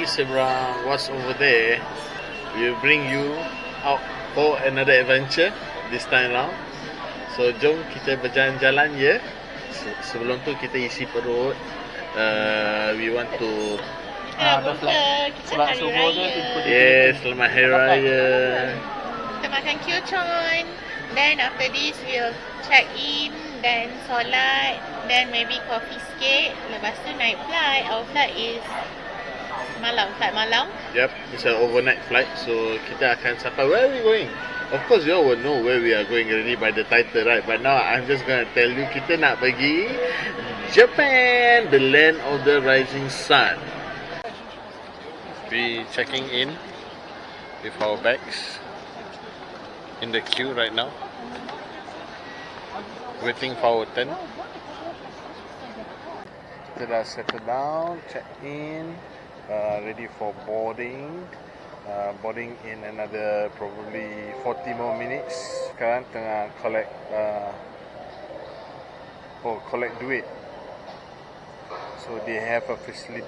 see seberang what's over there, we'll bring you out for another adventure this time round. So jom kita berjalan-jalan ya. Sebelum tu kita isi perut. We want to sebab subuh tu selamat Hari Raya. Kita makan kyochon. Then after this we'll check in, then solat, then maybe coffee sikit. Lepas tu naik flight. Our flight is flight malam. Yep, it's an overnight flight. So kita akan sampai. Where are we going? Of course you all will know where we are going already by the title, right? But now I'm just gonna tell you, kita nak pergi Japan, the land of the rising sun. We checking in with our bags in the queue right now, waiting for our turn. Kita dah settle down, check in, ready for boarding. Boarding in another probably 40 more minutes. Sekarang tengah collect duit. So they have a facility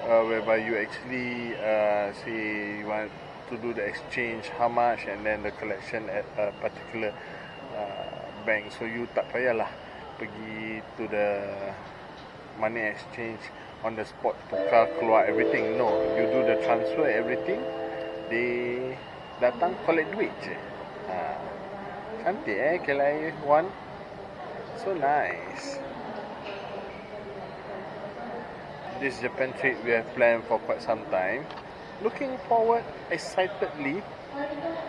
whereby you actually say you want to do the exchange, how much, and then the collection at a particular bank. So you tak payahlah pergi to the money exchange on the spot, tukar, keluar, everything. No, you do the transfer, everything. They datang collect duit je. Cantik KLIA 1. So nice. This Japan trip we have planned for quite some time. Looking forward excitedly.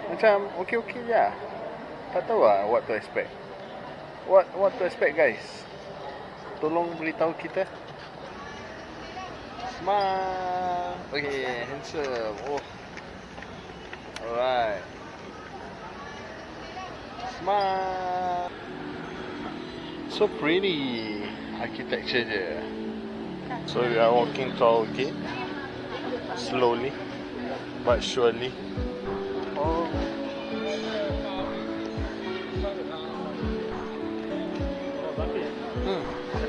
Macam okay je. Tak tahu what to expect. What to expect, guys? Tolong beritahu kita. Smile. Okay, handsome. Oh. Alright. Smile. So pretty. Architecture je. So we are walking to our gate. Slowly but surely. Oh.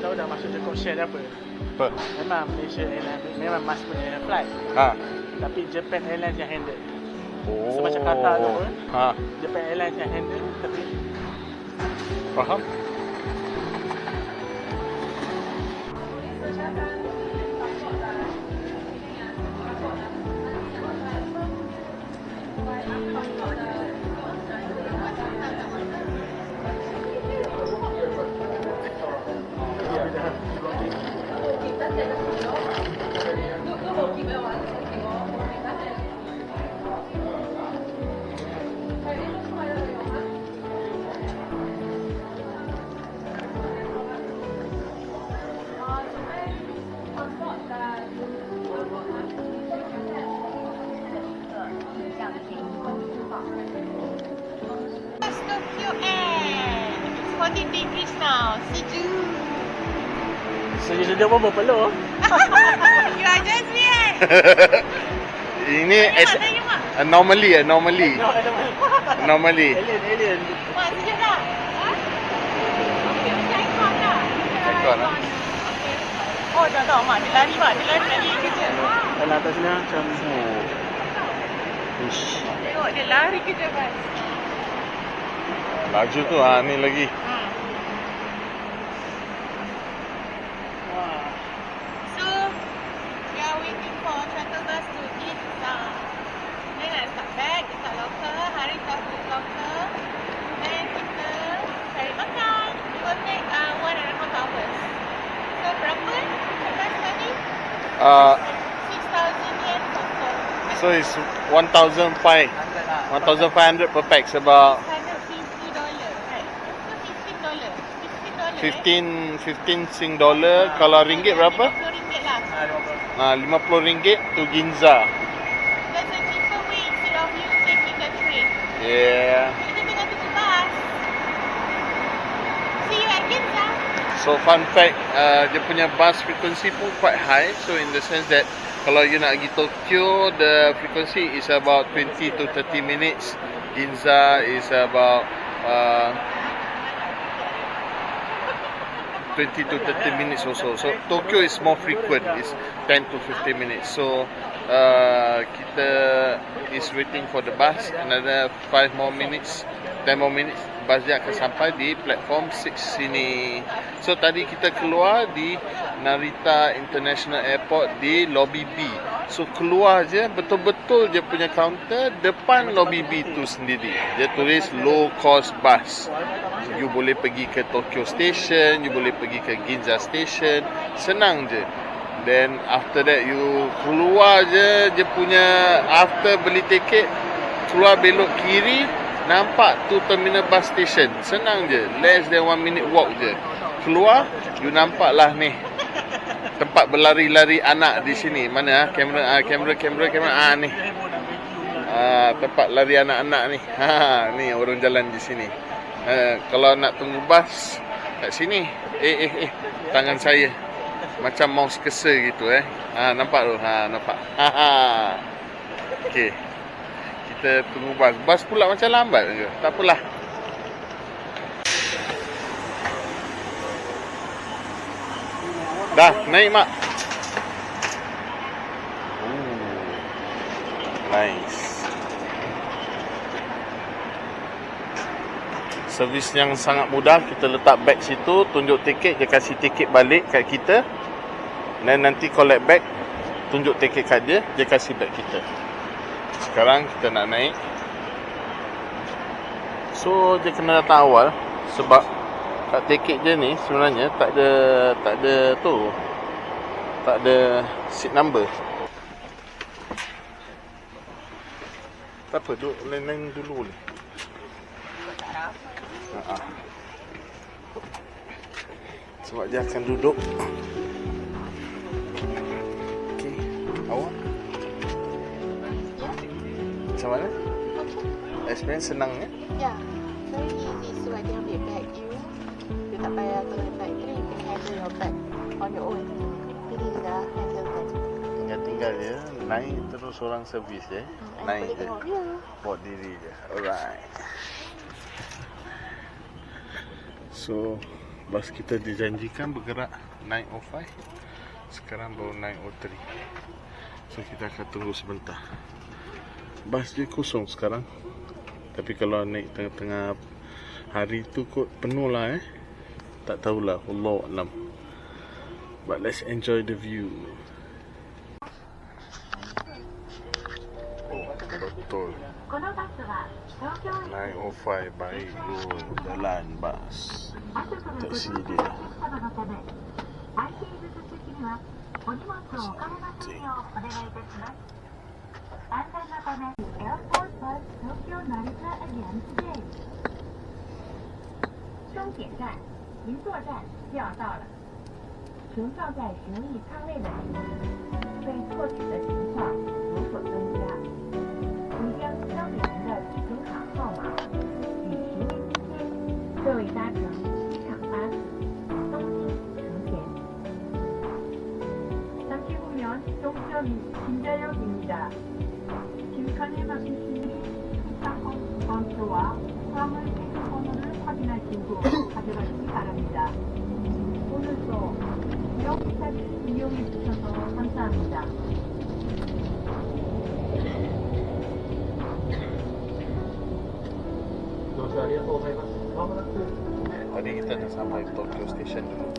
Tahu dah masuk Jacob share dia apa? Apa? Memang Malaysia Airlines memang mas punya flight. Tapi Japan Airlines yang handle. Oh. So macam Qatar tu pun. Japan Airlines yang handle tapi faham? Degrees now. Sejuk. Sejuk pun berpeluh. You are just weird. Ini anomaly. Normally. Alien. Mak, sejuk tak? Okay, aircon tak? Aircon lah. Oh, dah tahu mak. Dia lari lagi kerja. Kalau atas sini macam tengok dia lari kerja kan. Laju tu ni lagi. So, we are waiting for shuttle bus to Ginza. Then nak start back dekat locker. Hari tak beli locker. Then kita cari makan. It will take 1.5 hours. So, berapa? Lepas tadi? 6,000 yen per person. So it's 1,500 per pax, about $15 Sing dollar. Kalau ringgit berapa? RM50 lah. RM50 to Ginza. That's a cheaper way instead of you taking the train. Yeah. Kita tengah tunggu bus. See you at Ginza. So fun fact, dia punya bus frequency pun quite high. So in the sense that kalau you nak pergi Tokyo, the frequency is about 20 to 30 minutes. Ginza is about 20 to 30 minutes also. So Tokyo is more frequent, it's 10 to 15 minutes. So kita is waiting for the bus, another 5 more minutes, 10 more minutes, bus dia akan sampai di platform 6 sini. So tadi kita keluar di Narita International Airport di lobby B. So keluar je, betul-betul je punya kaunter depan lobby B tu sendiri. Dia tulis low cost bus. You boleh pergi ke Tokyo Station, you boleh pergi ke Ginza Station, senang je. Then after that you keluar je, dia punya after beli tiket, keluar belok kiri, nampak tu terminal bus station. Senang je, less than 1 minute walk je. Keluar, you nampak lah ni tempat berlari-lari anak di sini. Mana kamera ni. Tempat lari anak-anak ni. Ni orang jalan di sini. Kalau nak tunggu bas kat sini, tangan saya macam mouse cursor gitu nampak tu. Nampak. Okey. Kita tunggu bas. Bas pula macam lambat ke? Tak apalah. Dah, naik mak. Nice. Servis yang sangat mudah. Kita letak beg situ, tunjuk tiket, dia kasih tiket balik kat kita. Dan nanti collect bag, tunjuk tiket kat dia, dia kasih bag kita. Sekarang kita nak naik. So dia kena datang awal sebab kat tiket dia ni sebenarnya tak ada seat number. Tak apa, duduk lain-lain dulu boleh. Sebab dia akan duduk. Okey, awak macam mana? Experience senang ya? Ya, very easy sebab dia ambil bag you. You tak payah turun naik train, you can handle your bag on your own. Jadi dia dah handle bag. Tinggal je, naik terus orang servis je. Naik je. Buat diri je. Alright. So, bas kita dijanjikan bergerak 9:05. Sekarang baru 9:03. So, kita akan tunggu sebentar. Bas dia kosong sekarang. Tapi kalau naik tengah-tengah hari tu kot penuh lah Tak tahulah, Allahu a'lam. But let's enjoy the view. Oh, betul. 9:05 baik good. Jalan bas. Taksi dia. Tadi kita dah sampai Tokyo Station dulu.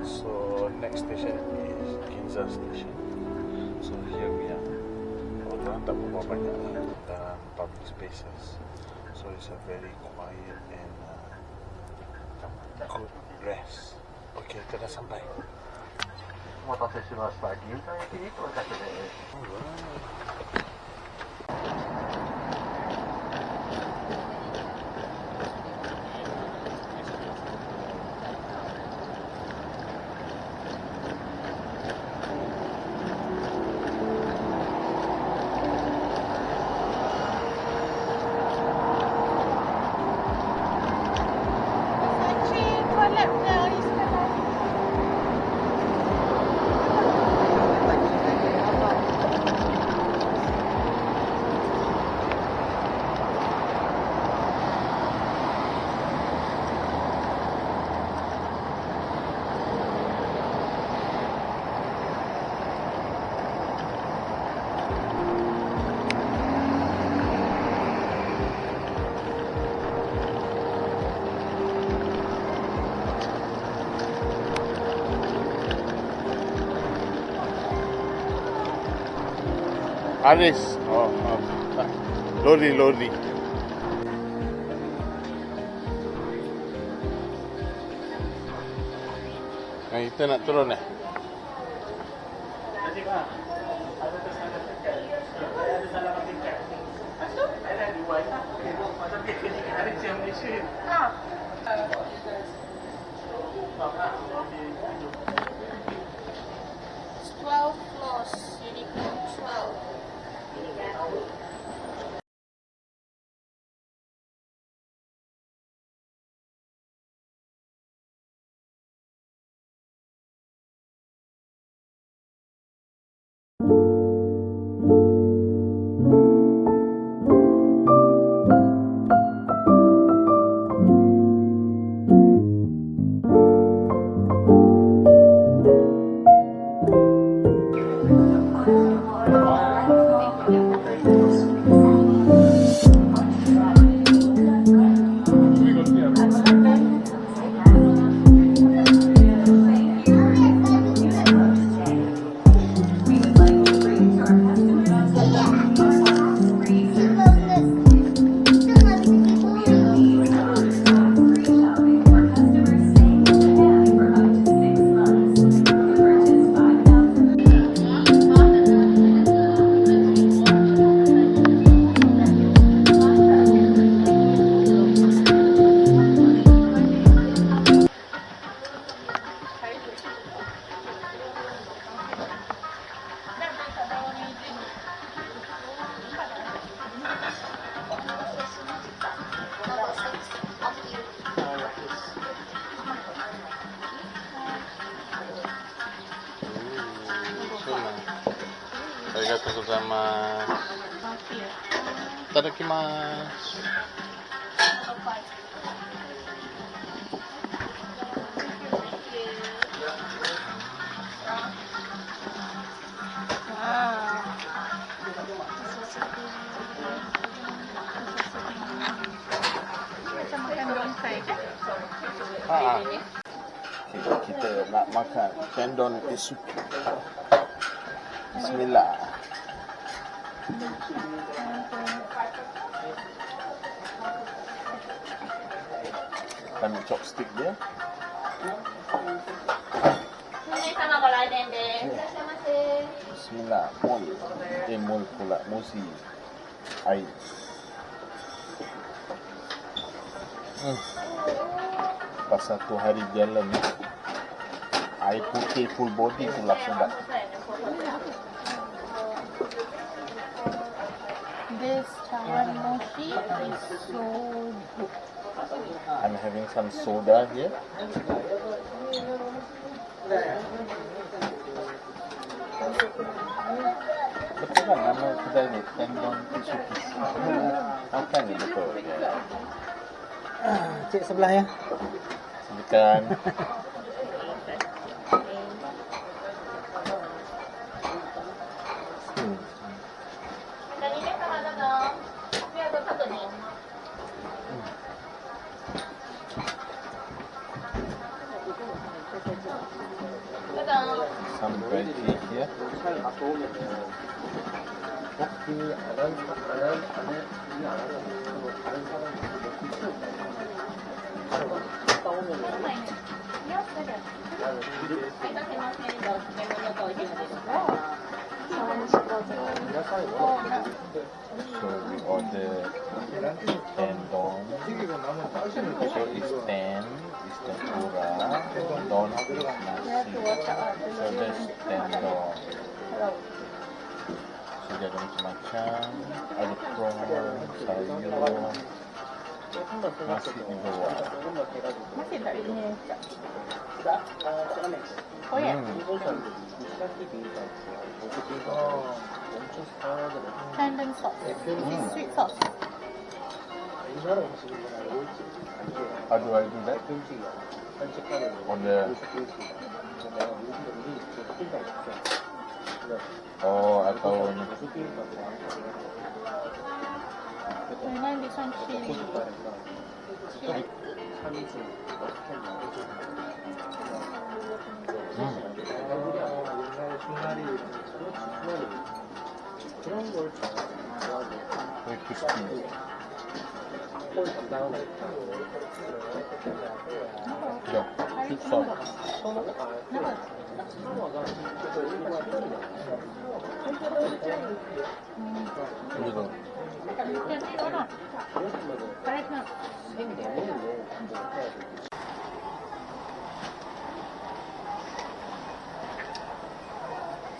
So next station is Ginza Station. So here we are. Orang tak berapa banyak dalam public spaces. So it's a very quiet and good rest. Okay, kita dah sampai. お待たせしました。銀座駅に到着です。 So Aris. Oh. Lori. Nah, kita nak turun Najib ah. Ada kesalahan tingkat. Ada salah tingkat. Ada di wifi lah. Macam ni ada jam Malaysia. Ah. 12 floors, uniform 12. Arigatou gozaimasu. Itadakimasu. Macam makan bonsai kan? Kita nak makan tendon isuki. Bismillah. Ambil chopstick dia. Bismillah. Mul pula. Musi. Air. Pas satu hari jalan ni, air putih full body tu lah sedap. This chawan mochi is so good. I'm having some soda here. Betul kan nama kedai ni? Tendon Isuki. Makan ni betul. Cik sebelah ya. Bukan. Some veggie here. So we order tendon. So it's ten, it's tempura, don is nasi. So that's tendon. So dia ada macam-macam, ada prawn, sayur, nasi di bawah. Masih tak ini? Oh ya. Tendon sauce. This sweet sauce. How do I do that? On the... Oh, atau ni. And then this one chili. Chili. Very crispy. Jom. Soft. Betul.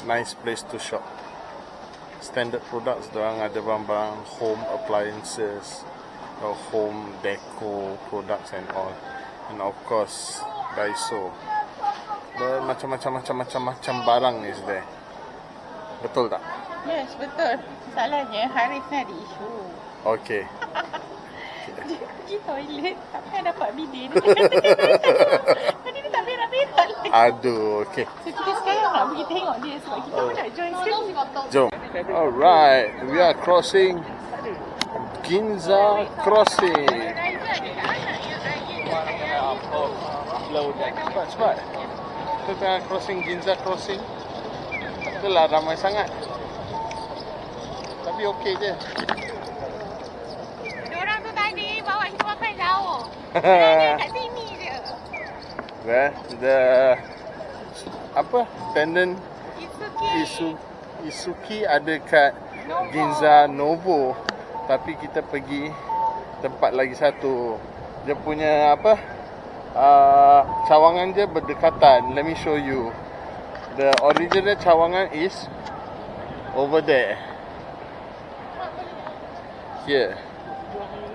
Nice place to shop. Standard products, dorang ada barang-barang home appliances, home deco products and all. And of course, Daiso. Macam-macam barang is there. Betul tak? Yes, betul. Salahnya Haris ni ada isu. Okay. Dia pergi toilet tak payah dapat bidin. Tadi dia tak berak-berak lagi. Aduh, okay. So kita sekarang nak pergi tengok dia sebab kita pun nak join sekali. Jom. Alright, we are crossing Ginza Crossing. Cepat. Kita tengah crossing Ginza Crossing. Tak adalah ramai sangat. Tapi okey je. Diorang tu tadi bawa kita sampai jauh. Dia kat sini je. The apa? Tendon Itsuki. Isuki ada kat Ginza Novo. Tapi kita pergi tempat lagi satu. Dia punya apa? Cawangan dia berdekatan. Let me show you. The original cawangan is over there. Here.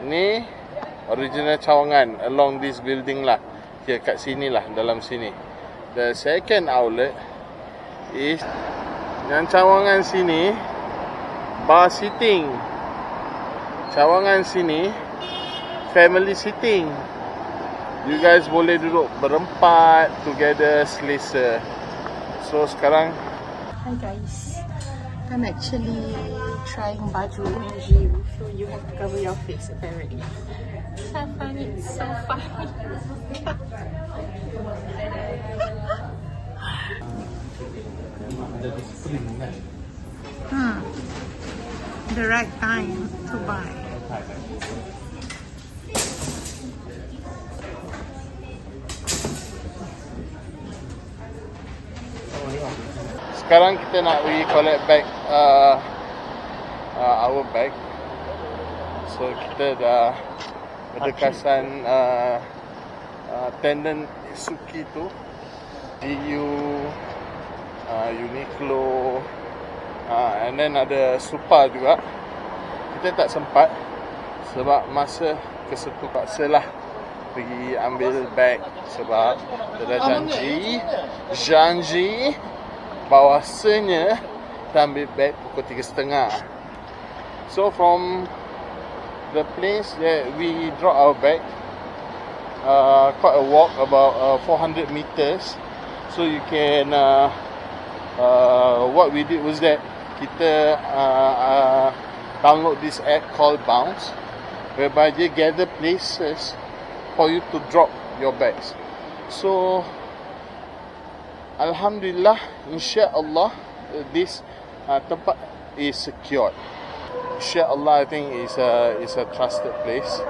Ni original cawangan along this building lah. Here kat sini lah, dalam sini. The second outlet is yang cawangan sini bar sitting. Cawangan sini family sitting. You guys boleh duduk berempat together selesa. So sekarang, Hi guys, I'm actually trying baju in gym, so you have to cover your face apparently. So I find it so funny. The right time to buy. sekarang kita nak pergi collect bag, our bag. So kita dah berdekasan tendon Isuki tu, GU, Uniqlo, and then ada Supa juga. Kita tak sempat sebab masa kesetu paksalah pergi ambil bag sebab kita dah janji bahawasanya kita ambil bag pukul 3.30. So from the place that we drop our bag, quite a walk, about 400 meters. So you can what we did was that kita download this app called Bounce, whereby they gather places for you to drop your bags. So Alhamdulillah, insyaAllah, this tempat is secured. InsyaAllah, I think is a trusted place.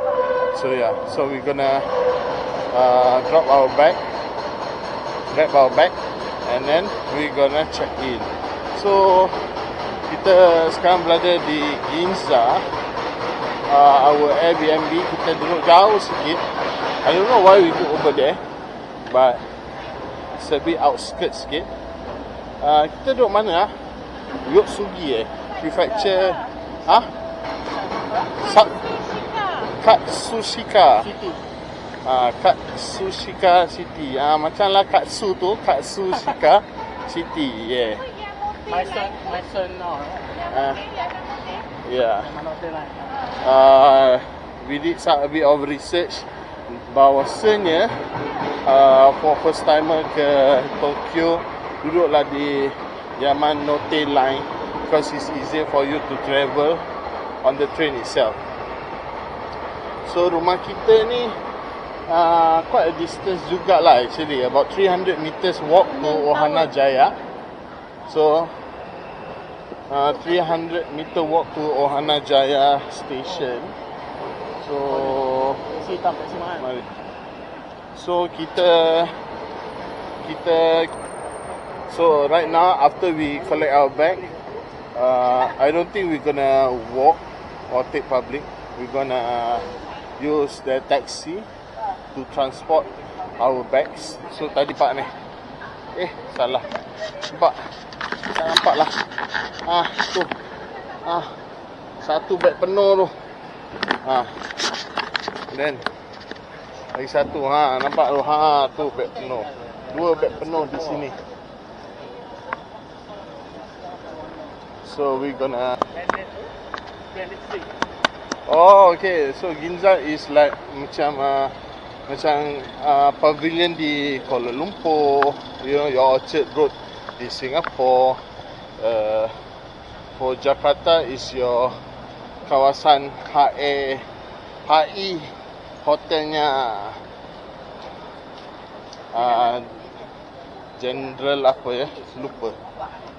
So yeah, so we're gonna grab our bag, and then we're gonna check in. So kita sekarang berada di Ginza, our Airbnb. Kita duduk jauh sikit. I don't know why we go over there, but it's a bit outskirts sikit. Kita duduk mana ah? Yotsugi Prefecture. Katsushika City. Katsushika City. Macam lah Katsu tu, Katsushika City. Yeah. My son now. Yeah. We did a bit of research bahawasanya for first timer ke Tokyo, duduklah di Yamanote Line because it's easier for you to travel on the train itself. So rumah kita ni quite a distance jugalah actually, about 300 meters walk to Ohana Jaya. So 300 meter walk to Ohana Jaya station. So Isi hitam kat Simaan. mari. So kita so right now after we collect our bag, I don't think we're gonna walk or take public. We're gonna use the taxi to transport our bags. So tadi pak ni, salah, nampak, tak nampak lah. Tu, satu bag penuh tu. Then lagi satu, nampak tu, tu beg penuh. Dua beg penuh di sini. So we gonna okay. So Ginza is like macam pavilion di Kuala Lumpur, you know, your Orchard Road di Singapore. For Jakarta is your kawasan HI hotelnya General apa ya, lupa,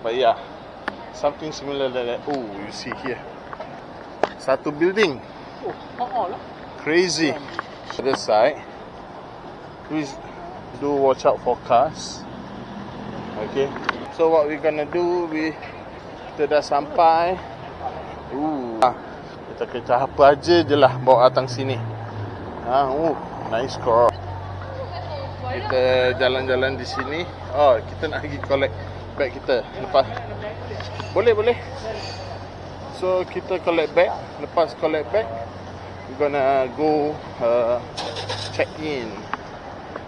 but yeah, something similar like that. Oh, you see here, satu building, lah. crazy. Other side, please do watch out for cars. Okay, so what we gonna do, kita dah sampai. Kita kerja apa aja je lah bawa datang sini. Nice car. Kita jalan-jalan di sini. Kita nak pergi collect bag kita. Lepas boleh. So kita collect bag. Lepas collect bag, we're gonna go check in.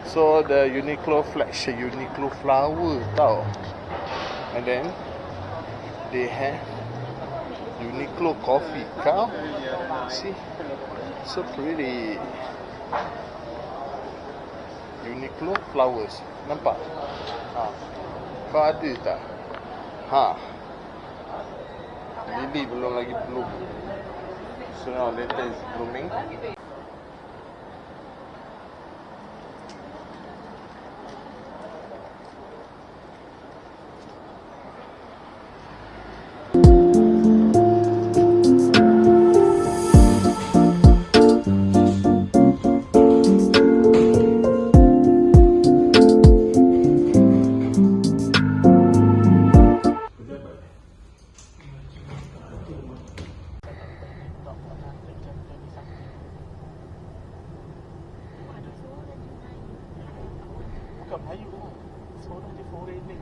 So the Uniqlo flagship, Uniqlo flower tau. And then they have Uniqlo coffee. Kau see, so pretty. Uniqlo flowers, nampak? Kau ada tak? Lily belum lagi bloom. So now later is blooming. Bukan Melayu lah. Seorang je foreigner.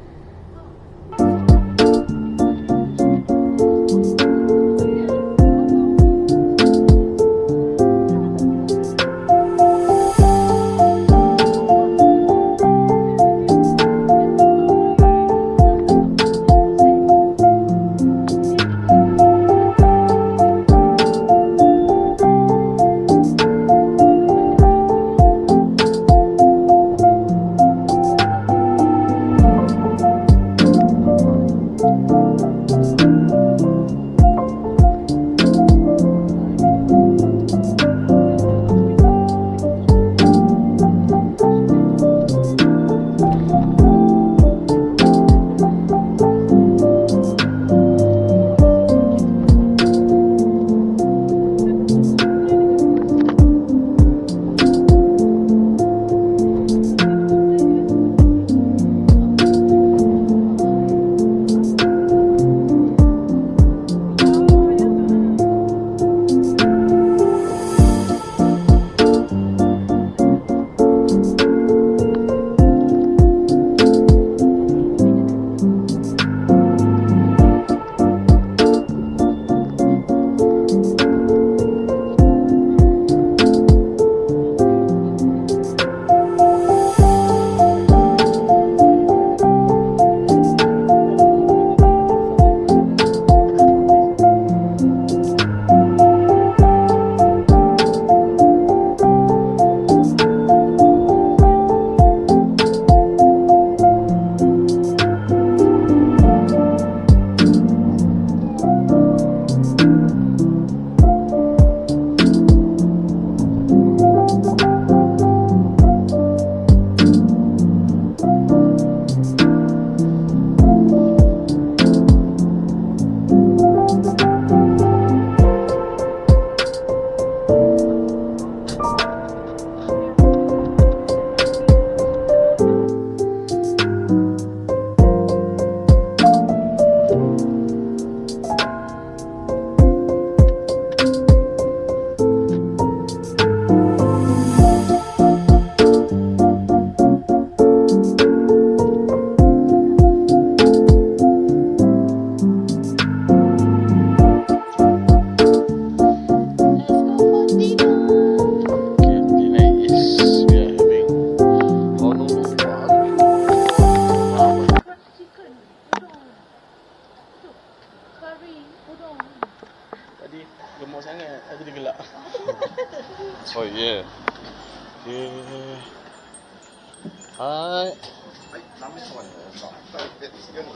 Hai.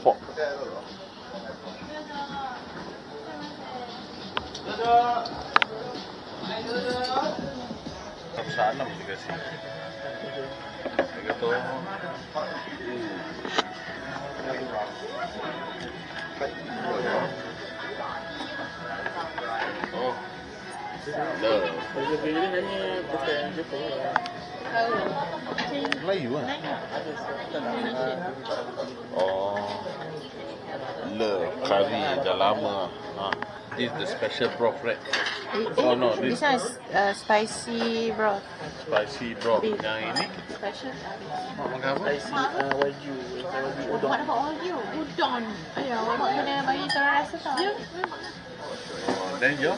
Pok. Sana juga sih. Begitu. Oh. Love. Burger ini hanya bukan Jepun. Melayu kan? Oh. Love curry dah lama. This is the special broth, right? Oh no, This one is spicy broth. spicy broth. Beef. Yang ini Special. mak makan apa? Wagyu udon. Mak dapat Wagyu. Udon. Ayah, mak kena bagi terang rasa tak? Oh, then you?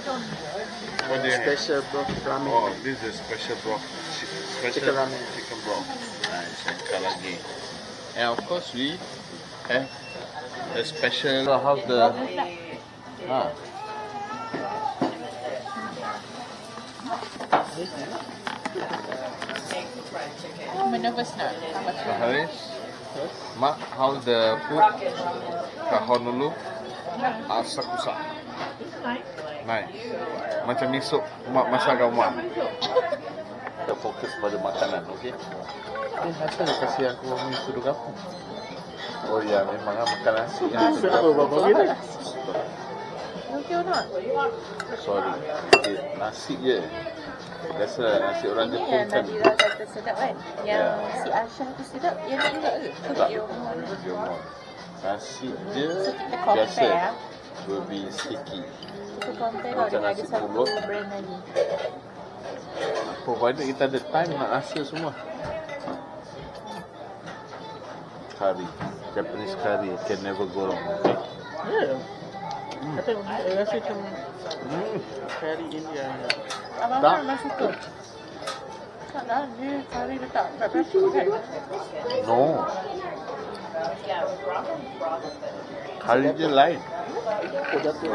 What do you have? Special broth ramen. Oh, this is special broth. Special Chicken ramen. Chicken broth. Nice. Sekali lagi. And of course we have a special. So how's the? I'm nervous now. Haris, Mak, how's the food? Kat Honolulu, Asakusa. Nice. Macam esok Mak masak kat rumah. Kita fokus pada makanan, okey? Asal kasih aku mi sudu kampung. Oh ya, memang makan nasi kan. Kenapa bapa bila? Okay or not? Sorry, nasi je. Biasa nasi orang Ini Jepun yang kan. Nadira kata sedap kan? Yang Ya. si Aisyah tu sedap. Yang ni juga ke? Tak. Yomon. Jomon. Nasi je So kita compare biasa. ah. Will be sticky. Kita compare tau Macam dengan ada nasi satu pulut. brand lagi. Provided kita ada time nak rasa semua. Curry, Japanese curry can never go wrong. Okay? Ya. Kata rasa macam curry India. Abang Tak. memang suka. Tak dah, dia cari letak pepperoni kan? No. Curry je lain. Kau jatuh.